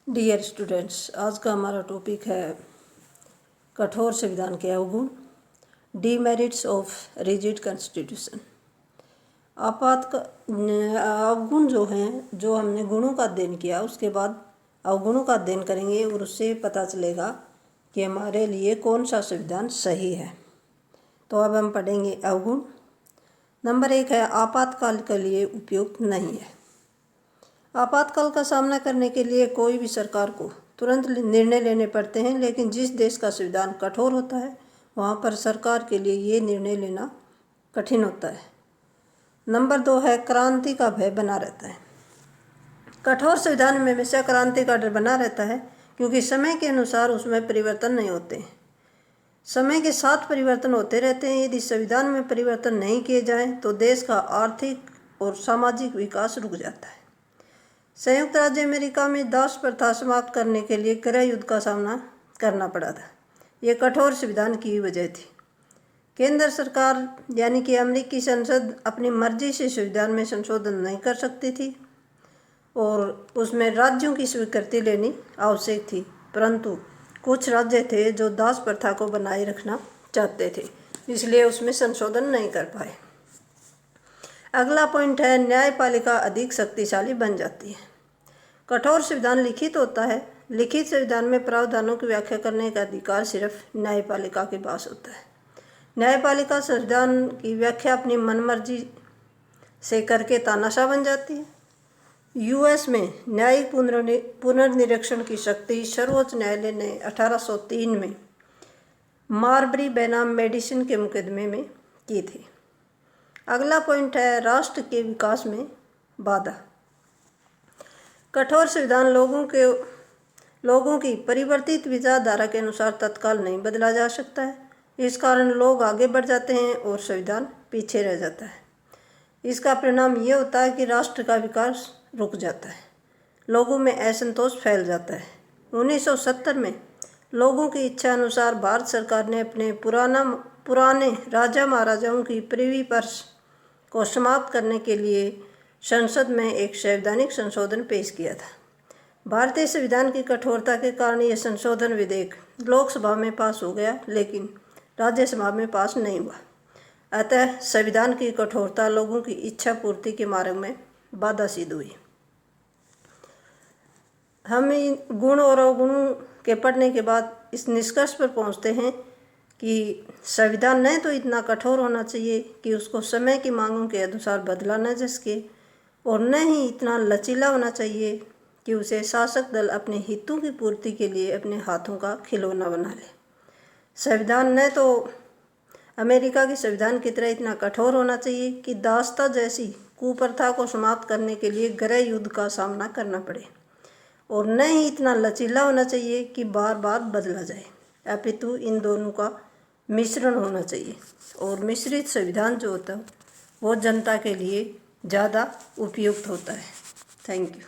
Dear students, आज का हमारा टॉपिक है कठोर संविधान के अवगुण, डीमेरिट्स ऑफ रिजिड कॉन्स्टिट्यूशन। अवगुण जो हैं, जो हमने गुणों का अध्ययन किया, उसके बाद अवगुणों का अध्ययन करेंगे और उससे पता चलेगा कि हमारे लिए कौन सा संविधान सही है। तो अब हम पढ़ेंगे अवगुण। नंबर 1 है आपातकाल के लिए उपयुक्त नहीं है। आपातकाल का सामना करने के लिए कोई भी सरकार को तुरंत निर्णय लेने पड़ते हैं, लेकिन जिस देश का संविधान कठोर होता है वहाँ पर सरकार के लिए ये निर्णय लेना कठिन होता है। नंबर 2 है क्रांति का भय बना रहता है। कठोर संविधान में हमेशा क्रांति का डर बना रहता है, क्योंकि समय के अनुसार उसमें परिवर्तन नहीं होते हैं। समय के साथ परिवर्तन होते रहते हैं। यदि संविधान में परिवर्तन नहीं किए जाएं तो देश का आर्थिक और सामाजिक विकास रुक जाता है। संयुक्त राज्य अमेरिका में दास प्रथा समाप्त करने के लिए गृह युद्ध का सामना करना पड़ा था। ये कठोर संविधान की वजह थी। केंद्र सरकार यानी कि अमेरिकी संसद अपनी मर्जी से संविधान में संशोधन नहीं कर सकती थी और उसमें राज्यों की स्वीकृति लेनी आवश्यक थी, परंतु कुछ राज्य थे जो दास प्रथा को बनाए रखना चाहते थे, इसलिए उसमें संशोधन नहीं कर पाए। अगला पॉइंट है न्यायपालिका अधिक शक्तिशाली बन जाती है। कठोर संविधान लिखित होता है। लिखित संविधान में प्रावधानों की व्याख्या करने का अधिकार सिर्फ न्यायपालिका के पास होता है। न्यायपालिका संविधान की व्याख्या अपनी मनमर्जी से करके तानाशाह बन जाती है। यूएस में न्यायिक पुनर्निरीक्षण की शक्ति सर्वोच्च न्यायालय ने 1803 में मारबरी बनाम मेडिसन के मुकदमे में की थी। अगला पॉइंट है राष्ट्र के विकास में बाधा। कठोर संविधान लोगों की परिवर्तित विचारधारा के अनुसार तत्काल नहीं बदला जा सकता है। इस कारण लोग आगे बढ़ जाते हैं और संविधान पीछे रह जाता है। इसका परिणाम ये होता है कि राष्ट्र का विकास रुक जाता है, लोगों में असंतोष फैल जाता है। 1970 में लोगों की इच्छा अनुसार भारत सरकार ने अपने पुराने राजा महाराजाओं की प्रिवी पर्स को समाप्त करने के लिए संसद में एक संवैधानिक संशोधन पेश किया था। भारतीय संविधान की कठोरता के कारण यह संशोधन विधेयक लोकसभा में पास हो गया, लेकिन राज्यसभा में पास नहीं हुआ। अतः संविधान की कठोरता लोगों की इच्छा पूर्ति के मार्ग में बाधा सिद्ध हुई। हम इन गुण और अवगुणों के पढ़ने के बाद इस निष्कर्ष पर पहुंचते हैं कि संविधान न तो इतना कठोर होना चाहिए कि उसको समय की मांगों के अनुसार बदला न जा सके, और न ही इतना लचीला होना चाहिए कि उसे शासक दल अपने हितों की पूर्ति के लिए अपने हाथों का खिलौना बना ले। संविधान न तो अमेरिका के संविधान की तरह इतना कठोर होना चाहिए कि दासता जैसी कुप्रथा को समाप्त करने के लिए गृह युद्ध का सामना करना पड़े, और न ही इतना लचीला होना चाहिए कि बार बार बदला जाए, अपितु इन दोनों का मिश्रण होना चाहिए। और मिश्रित संविधान जो होता है वो जनता के लिए ज़्यादा उपयुक्त होता है। Thank you.